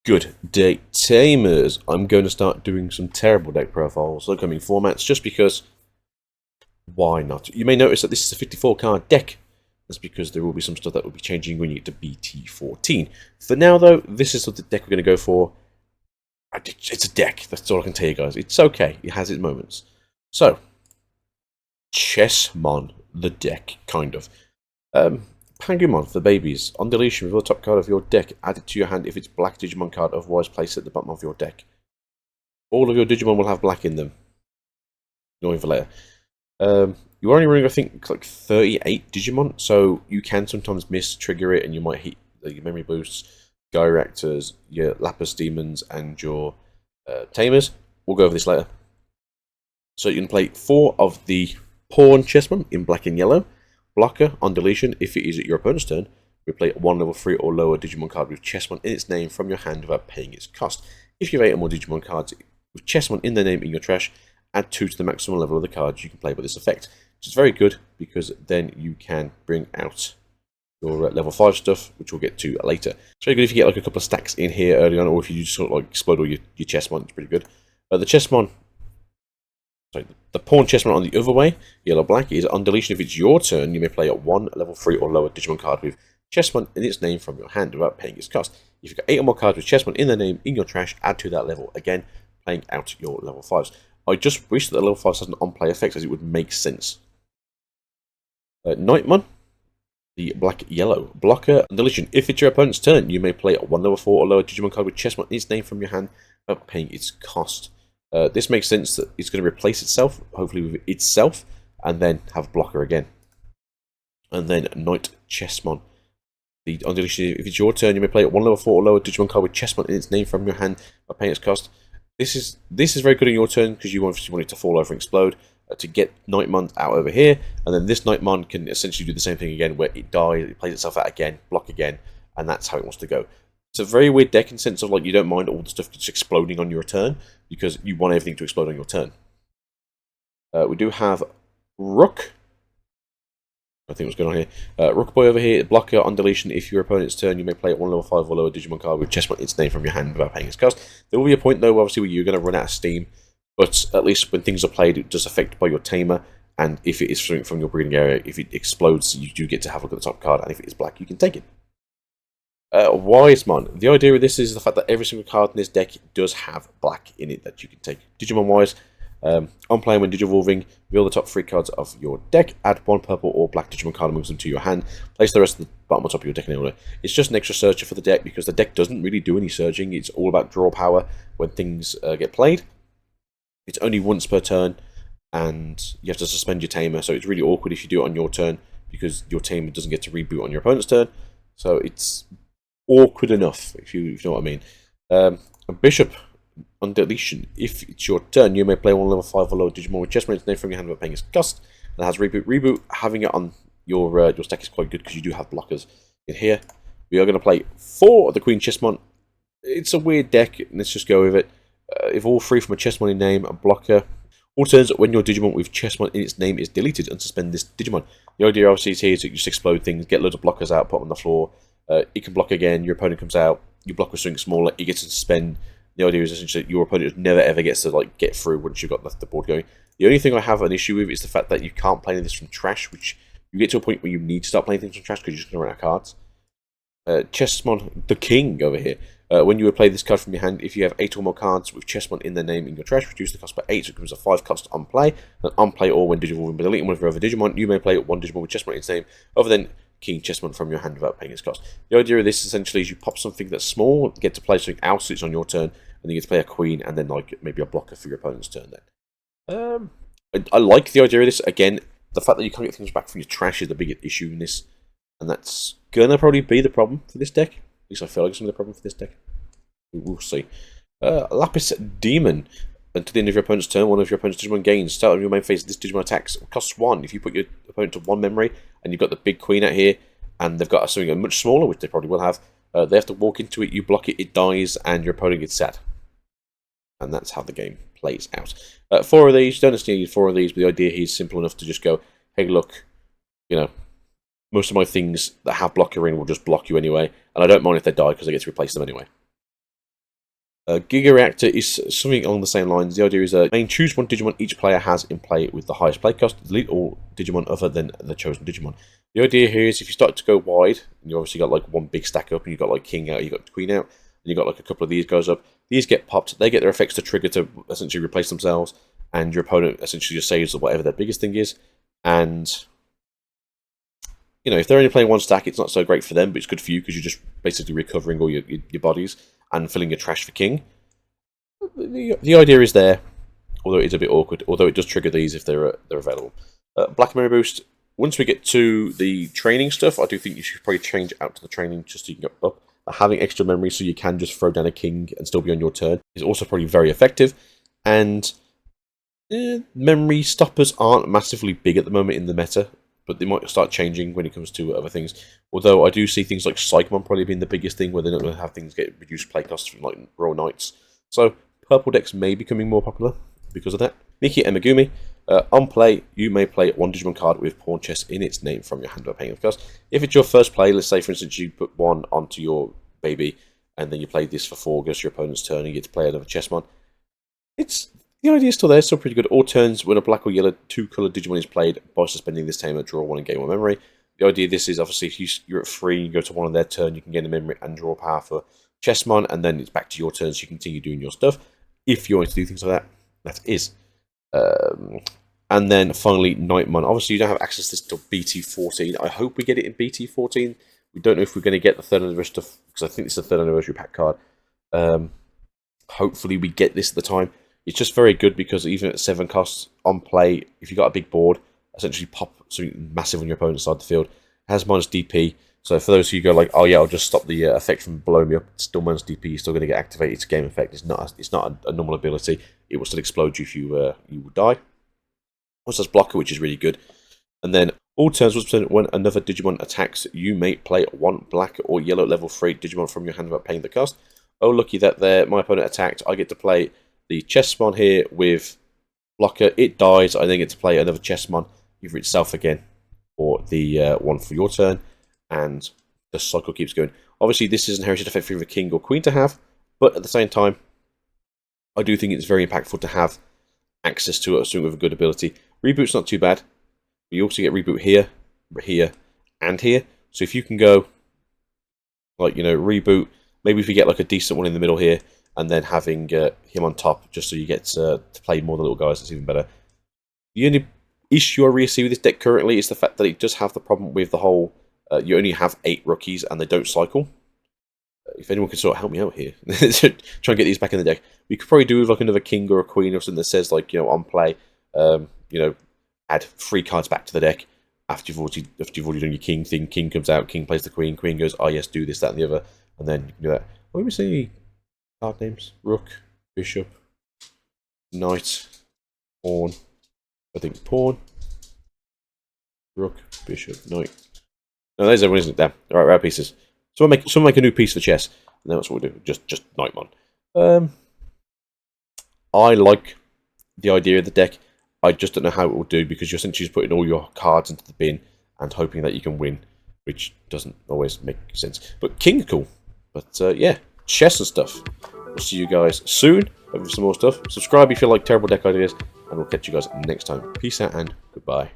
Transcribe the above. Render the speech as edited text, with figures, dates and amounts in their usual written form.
Good day, Tamers. I'm going to start doing some terrible deck profiles, upcoming formats, just because, why not? You may notice that this is a 54 card deck. That's because there will be some stuff that will be changing when you get to BT14. For now, though, this is the deck we're going to go for. It's a deck, that's all I can tell you guys. It's okay, it has its moments. So, Chessmon, the deck, kind of. Pangumon for the babies. On deletion, reveal the top card of your deck. Add it to your hand if it's black Digimon card, otherwise place it at the bottom of your deck. All of your Digimon will have black in them. Annoying for later. You're only running, I think, like 38 Digimon, so you can sometimes trigger it and you might hit your memory boosts, Gyraktors, your Lapis Demons, and your Tamers. We'll go over this later. So you can play 4 of the Pawn Chessmon in black and yellow. Blocker on deletion, if it is at your opponent's turn, we play 1 level 3 or lower Digimon card with Chessmon in its name from your hand without paying its cost. If you have 8 or more Digimon cards with Chessmon in their name in your trash, add 2 to the maximum level of the cards you can play by this effect. Which is very good, because then you can bring out your level 5 stuff, which we'll get to later. It's very good if you get like a couple of stacks in here early on, or if you just sort of like explode all your Chessmon, it's pretty good. The Pawn Chessmon on the other way, yellow-black, is on deletion. If it's your turn, you may play at 1 level 3 or lower Digimon card with Chessmon in its name from your hand without paying its cost. If you've got 8 or more cards with Chessmon in their name in your trash, add to that level, again, playing out your level 5s. I just wish that the level 5s has an on-play effect, as it would make sense. Knightmon, the black-yellow blocker on deletion. If it's your opponent's turn, you may play at 1 level 4 or lower Digimon card with Chessmon in its name from your hand without paying its cost. This makes sense that it's going to replace itself, hopefully with itself, and then have blocker again. And then Knight Chessmon. On deletion, if it's your turn, you may play at 1 level 4 or lower Digimon card with Chessmon in its name from your hand by paying its cost. This is very good on your turn, because you obviously want it to fall over and explode, to get Knightmon out over here, and then this Knightmon can essentially do the same thing again, where it dies, it plays itself out again, block again, and that's how it wants to go. It's a very weird deck in the sense of like you don't mind all the stuff just exploding on your turn, because you want everything to explode on your turn. We do have Rook. I think what's going on here. Rook Boy over here, blocker on deletion. If your opponent's turn, you may play at 1 level 5 or lower Digimon card with Chessmon its name from your hand without paying its cost. There will be a point though, obviously, where you're going to run out of steam, but at least when things are played, it does affect by your Tamer. And if it is something from your breeding area, if it explodes, you do get to have a look at the top card, and if it is black, you can take it. Wisemon. The idea of this is the fact that every single card in this deck does have black in it that you can take. Digimon wise, on play when Digivolving, reveal the top 3 cards of your deck, add 1 purple or black Digimon card and move them to your hand, place the rest of the bottom or top of your deck in order. It's just an extra searcher for the deck, because the deck doesn't really do any searching. It's all about draw power when things get played. It's only once per turn, and you have to suspend your Tamer, so it's really awkward if you do it on your turn, because your Tamer doesn't get to reboot on your opponent's turn. So it's awkward enough, if you know what I mean. A Bishop on deletion. If it's your turn, you may play 1 level 5 or lower Digimon with Chessmon its name from your hand without paying its cost. That has reboot. Reboot, having it on your stack is quite good, because you do have blockers in here. We are going to play 4 of the Queen Chessmon. It's a weird deck, let's just go with it. If all 3 from a Chessmon in name, a blocker. All turns when your Digimon with Chessmon in its name is deleted, and suspend this Digimon. The idea obviously is here to just explode things, get loads of blockers out, put them on the floor. It can block again, your opponent comes out, you block with something smaller, it gets to suspend. The idea is essentially that your opponent never ever gets to like get through once you've got the board going. The only thing I have an issue with is the fact that you can't play this from trash, which you get to a point where you need to start playing things from trash because you're just going to run out of cards. Chessmon, the king over here. When you would play this card from your hand, if you have 8 or more cards with Chessmon in their name in your trash, reduce the cost by 8, so it becomes a 5 cost on play. And on play or when Digivolving by deleting one of your other Digimon, you may play 1 Digimon with Chessmon in its name, other than King Chessmon from your hand without paying its cost. The idea of this essentially is you pop something that's small, get to play something else that's on your turn, and then you get to play a queen, and then like maybe a blocker for your opponent's turn then. I like the idea of this. Again, the fact that you can't get things back from your trash is the biggest issue in this, and that's gonna probably be the problem for this deck. At least I feel like it's gonna be the problem for this deck. We'll see. Lapis Demon. Until the end of your opponent's turn, one of your opponent's Digimon gains. Start of your main phase, this Digimon attacks. It costs 1. If you put your opponent to 1 memory, and you've got the big queen out here, and they've got something much smaller, which they probably will have, they have to walk into it, you block it, it dies, and your opponent gets sad. And that's how the game plays out. 4 of these, don't necessarily need 4 of these, but the idea here is simple enough to just go, hey look, you know, most of my things that have blocker in will just block you anyway, and I don't mind if they die, because I get to replace them anyway. Giga Reactor is something along the same lines. The idea is choose one Digimon each player has in play with the highest play cost. Delete all Digimon other than the chosen Digimon. The idea here is if you start to go wide, and you obviously got like one big stack up, and you've got like King out, you've got Queen out, and you've got like a couple of these guys up. These get popped, they get their effects to trigger to essentially replace themselves, and your opponent essentially just saves whatever their biggest thing is. And you know, if they're only playing one stack, it's not so great for them, but it's good for you because you're just basically recovering all your bodies and filling your trash for King. The idea is there, although it's a bit awkward. Although it does trigger these if they're available. Black Memory Boost. Once we get to the training stuff, I do think you should probably change out to the training just so you can go up. Having extra memory so you can just throw down a King and still be on your turn is also probably very effective. And memory stoppers aren't massively big at the moment in the meta, but they might start changing when it comes to other things. Although I do see things like Chessmon probably being the biggest thing, where they're not going to have things get reduced play costs from like Royal Knights. So purple decks may be becoming more popular because of that. Miki and Megumi. On play, you may play one Digimon card with Pawn Chess in its name from your hand by paying of cost. If it's your first play, let's say for instance you put one onto your baby, and then you play this for 4, goes to your opponent's turn, and you get to play another Chessmon. The idea is still there, still pretty good. All turns when a black or yellow 2-colored Digimon is played, by suspending this Tamer, draw 1 and gain 1 memory. The idea of this is obviously if you're at 3, you go to one on their turn, you can gain a memory and draw power for Chessmon, and then it's back to your turn, so you continue doing your stuff. If you want to do things like that, that is. And then finally, Nightmon. Obviously, you don't have access to this until BT14. I hope we get it in BT14. We don't know if we're going to get the 3rd anniversary stuff, because I think it's the 3rd anniversary pack card. Hopefully, we get this at the time. It's just very good because even at 7 costs on play, if you've got a big board, essentially pop something massive on your opponent's side of the field. It has minus DP. So for those who go like, oh yeah, I'll just stop the effect from blowing me up, it's still minus DP, you're still going to get activated. It's a game effect. It's not a normal ability. It will still explode you if you will die. Also has blocker, which is really good. And then all turns when another Digimon attacks, you may play one black or yellow level 3 Digimon from your hand without paying the cost. Oh, lucky that my opponent attacked. I get to play the Chessmon here with blocker. It dies. I then get to play another Chessmon, either itself again or the one for your turn. And the cycle keeps going. Obviously, this is an inherited effect for either King or Queen to have, but at the same time, I do think it's very impactful to have access to something with a good ability. Reboot's not too bad. You also get reboot here, here, and here. So if you can go, like, you know, reboot, maybe if you get like a decent one in the middle here, and then having him on top, just so you get to play more of the little guys, that's even better. The only issue I really see with this deck currently is the fact that it does have the problem with the whole, you only have 8 rookies and they don't cycle. If anyone can sort of help me out here, try and get these back in the deck. We could probably do with like another King or a Queen or something that says like, you know, on play, you know, add 3 cards back to the deck after you've already done your King thing. King comes out, King plays the Queen, Queen goes, oh yes, do this, that, and the other, and then you can do that. What do we see? Card names: Rook, Bishop, Knight, Pawn. I think Pawn, Rook, Bishop, Knight. No, there's everyone, isn't it? Damn. All right, rare pieces. Someone make a new piece for chess, and that's what we'll do. Just Nightmon. I like the idea of the deck. I just don't know how it will do, because you're essentially just putting all your cards into the bin and hoping that you can win, which doesn't always make sense. But King's cool. But yeah, chess and stuff. We'll see you guys soon. Hopefully some more stuff. Subscribe if you like terrible deck ideas, and we'll catch you guys next time. Peace out and goodbye.